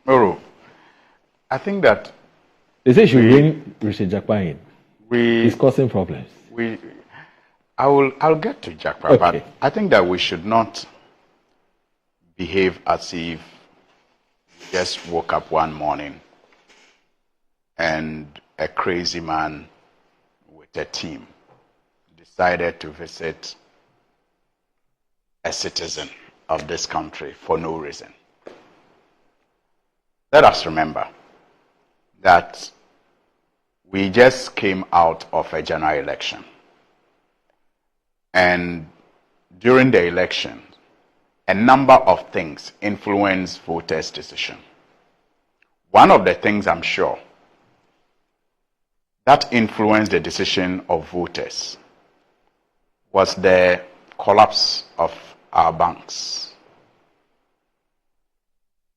Oro, I think that they say she will bring Richard Jakpa in. He's causing problems. I'll get to Jakpa, okay. But I think that we should not behave as if we just woke up one morning and a crazy man with a team decided to visit a citizen of this country for no reason. Let us remember that we just came out of a general election. And during the election, a number of things influenced voters' decision. One of the things I'm sure that influenced the decision of voters was the collapse of our banks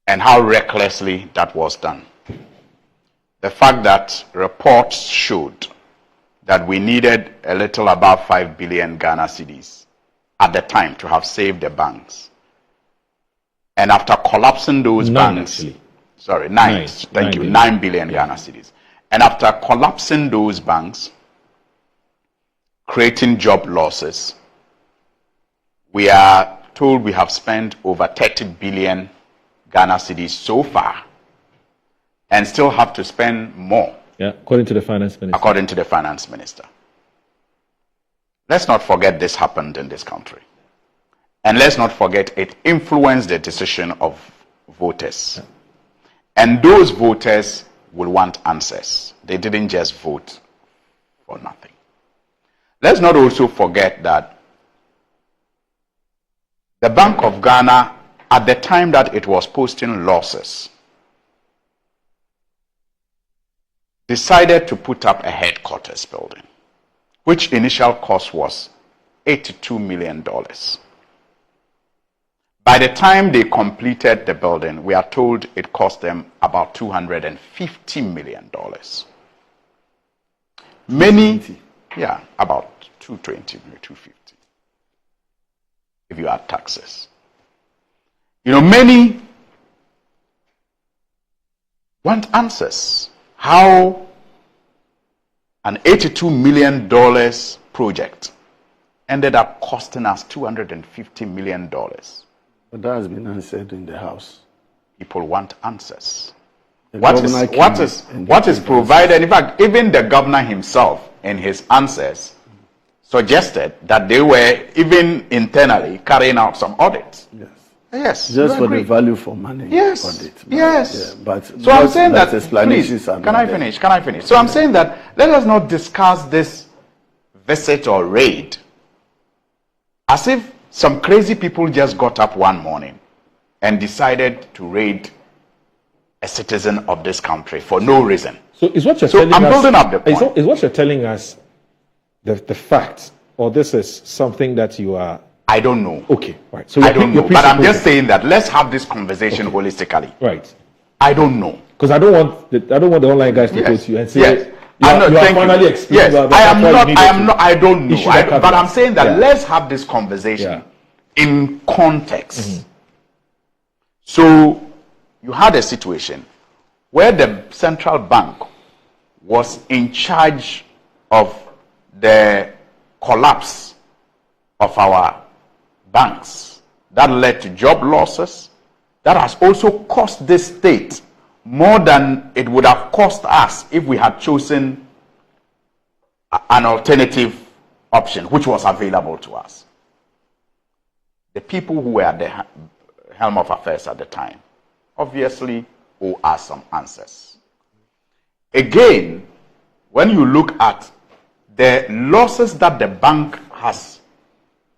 and how recklessly that was done. The fact that reports showed that we needed a little above 5 billion Ghana cedis at the time to have saved the banks. And after collapsing those banks, actually. Sorry, 9 billion Ghana cedis. And after collapsing those banks, creating job losses, we are told we have spent over 30 billion Ghana cedis so far and still have to spend more. Yeah, according to the finance minister. According to the finance minister. Let's not forget this happened in this country. And let's not forget it influenced the decision of voters. Yeah. And those voters will want answers. They didn't just vote for nothing. Let's not also forget that the Bank of Ghana, at the time that it was posting losses, decided to put up a headquarters building, which initial cost was $82 million. By the time they completed the building, we are told it cost them about $250 million. Many, yeah, about 220, 250, if you add taxes. You know, many want answers. How an $82 million project ended up costing us $250 million. But that has been answered in the House. People want answers. What is provided? In fact, even the governor himself in his answers suggested that they were even internally carrying out some audits. Yes. Yes. Just for the value for money. Yes. Audit. Yes. Yeah, but so I'm saying that, please, can I finish? So I'm saying that let us not discuss this visit or raid as if some crazy people just got up one morning and decided to raid a citizen of this country for no reason. So is what you're telling us? I'm building up the point. Is what you're telling us the fact, or this is something that you are? I don't know. Okay, right. So I don't know, but I'm just saying that let's have this conversation holistically. Right. I don't know because I don't want the online guys to go to you and say. Yes. I don't know. But I'm saying that let's have this conversation in context. Mm-hmm. So you had a situation where the central bank was in charge of the collapse of our banks. That led to job losses. That has also cost this state more than it would have cost us if we had chosen an alternative option, which was available to us. The people who were at the helm of affairs at the time obviously owe us some answers. Again, when you look at the losses that the bank has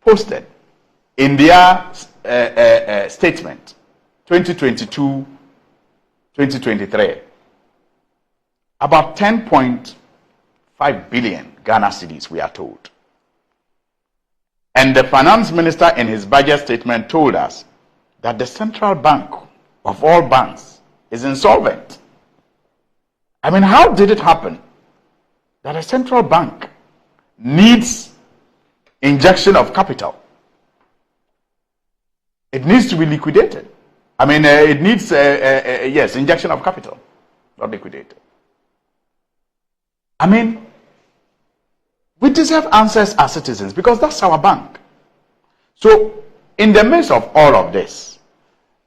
posted in their statement, 2022-2023, about 10.5 billion Ghana cedis, we are told. And the finance minister in his budget statement told us that the central bank of all banks is insolvent. I mean, how did it happen that a central bank needs injection of capital? It needs to be liquidated. I mean, it needs, yes, injection of capital, not liquidated. I mean, we deserve answers as citizens because that's our bank. So, in the midst of all of this,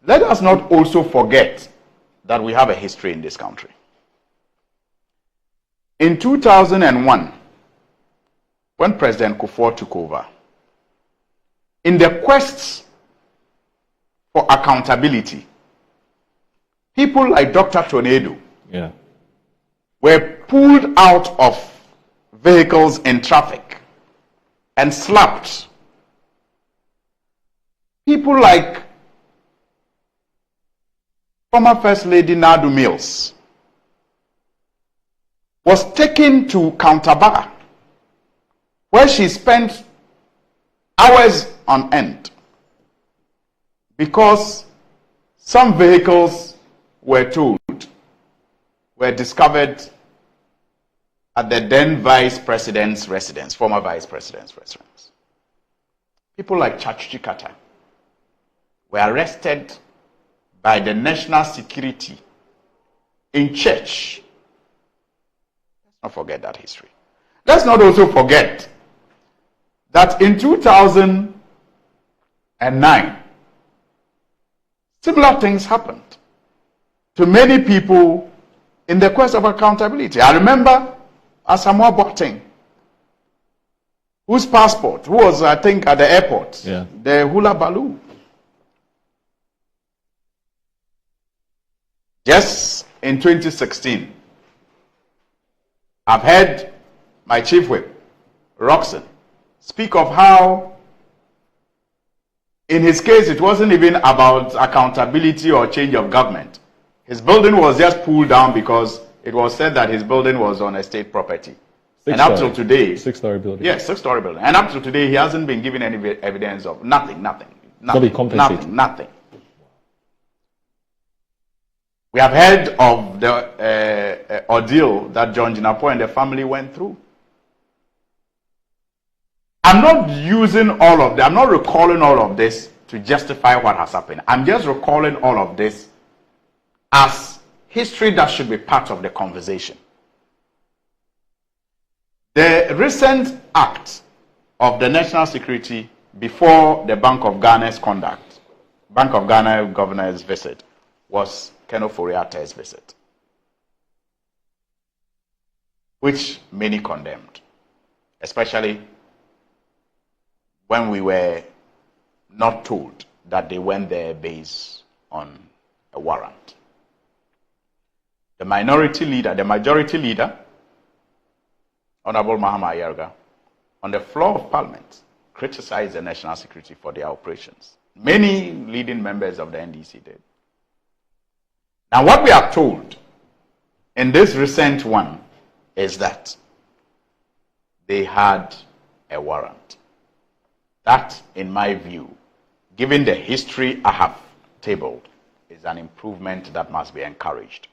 let us not also forget that we have a history in this country. In 2001, when President Kufuor took over, in the quest for accountability, people like Dr. Tornado were pulled out of vehicles in traffic and slapped. People like former First Lady Nadu Mills was taken to Counterbar, where she spent hours on end because some vehicles were discovered at the then Vice President's residence, former Vice President's residence. People like Chachuchi Kata were arrested by the national security in church. Let's not forget that history. Let's not also forget that in 2009, similar things happened to many people in the quest of accountability. I remember Asamoah Boateng, whose passport, who was, I think, at the airport, the hula baloo. Just in 2016, I've heard my chief whip, Roxon, speak of how, in his case, it wasn't even about accountability or change of government. His building was just pulled down because it was said that his building was on a state property. And up till today... Six-story building. Yes, six-story building. And up till today, he hasn't been given any evidence of nothing. We have heard of the ordeal that John Jinapo and the family went through. I'm not using all of that. I'm not recalling all of this to justify what has happened. I'm just recalling all of this as history that should be part of the conversation. The recent act of the national security before the Bank of Ghana's conduct, Bank of Ghana governor's visit, was Akufo-Addo's visit, which many condemned, especially when we were not told that they went there based on a warrant. The majority leader, Honorable Mahama Ayarga, on the floor of Parliament, criticized the national security for their operations. Many leading members of the NDC did. Now, what we are told in this recent one is that they had a warrant. That, in my view, given the history I have tabled, is an improvement that must be encouraged.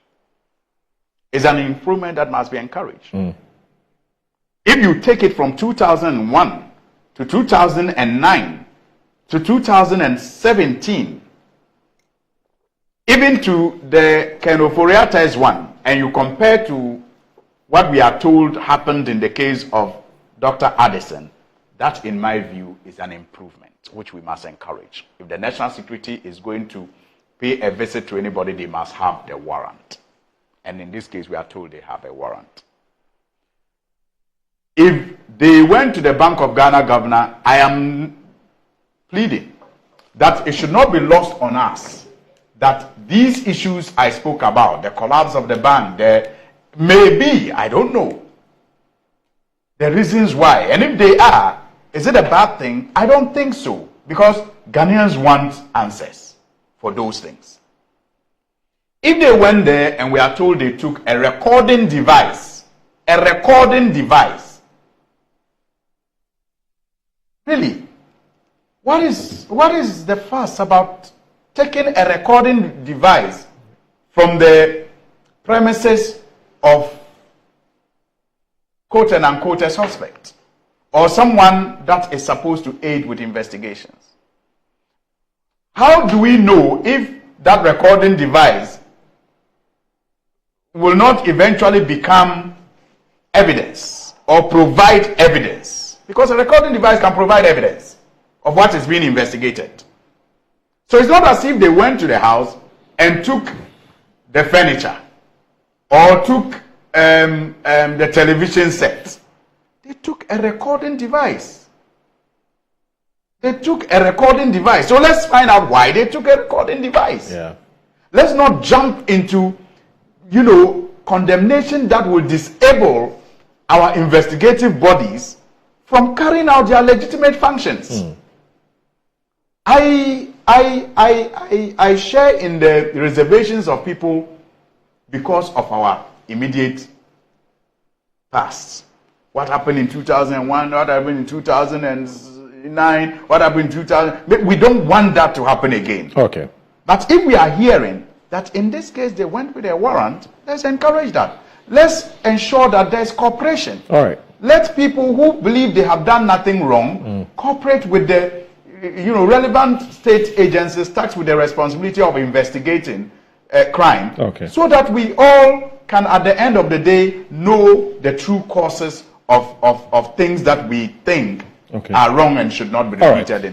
It's an improvement that must be encouraged. If you take it from 2001 to 2009 to 2017, even to the Akufo-Addo's one, and you compare to what we are told happened in the case of Dr. Addison, that, in my view, is an improvement, which we must encourage. If the national security is going to pay a visit to anybody, they must have the warrant. And in this case, we are told they have a warrant. If they went to the Bank of Ghana governor, I am pleading that it should not be lost on us that these issues I spoke about, the collapse of the bank, there may be, I don't know, the reasons why. And if they are, is it a bad thing? I don't think so, because Ghanaians want answers for those things. If they went there and we are told they took a recording device, really, what is the fuss about taking a recording device from the premises of quote and unquote a suspect or someone that is supposed to aid with investigations? How do we know if that recording device will not eventually become evidence or provide evidence, because a recording device can provide evidence of what is being investigated. So it's not as if they went to the house and took the furniture or took the television set. They took a recording device. They took a recording device. So let's find out why they took a recording device. Yeah. Let's not jump into, condemnation that will disable our investigative bodies from carrying out their legitimate functions. I share in the reservations of people because of our immediate past. What happened in 2001, what happened in 2009, what happened in 2000. We don't want that to happen again. Okay. But if we are hearing that in this case they went with a warrant, let's encourage that. Let's ensure that there's cooperation. All right. Let people who believe they have done nothing wrong cooperate with the relevant state agencies tasked with the responsibility of investigating crime, so that we all can, at the end of the day, know the true causes of things that we think are wrong and should not be repeated in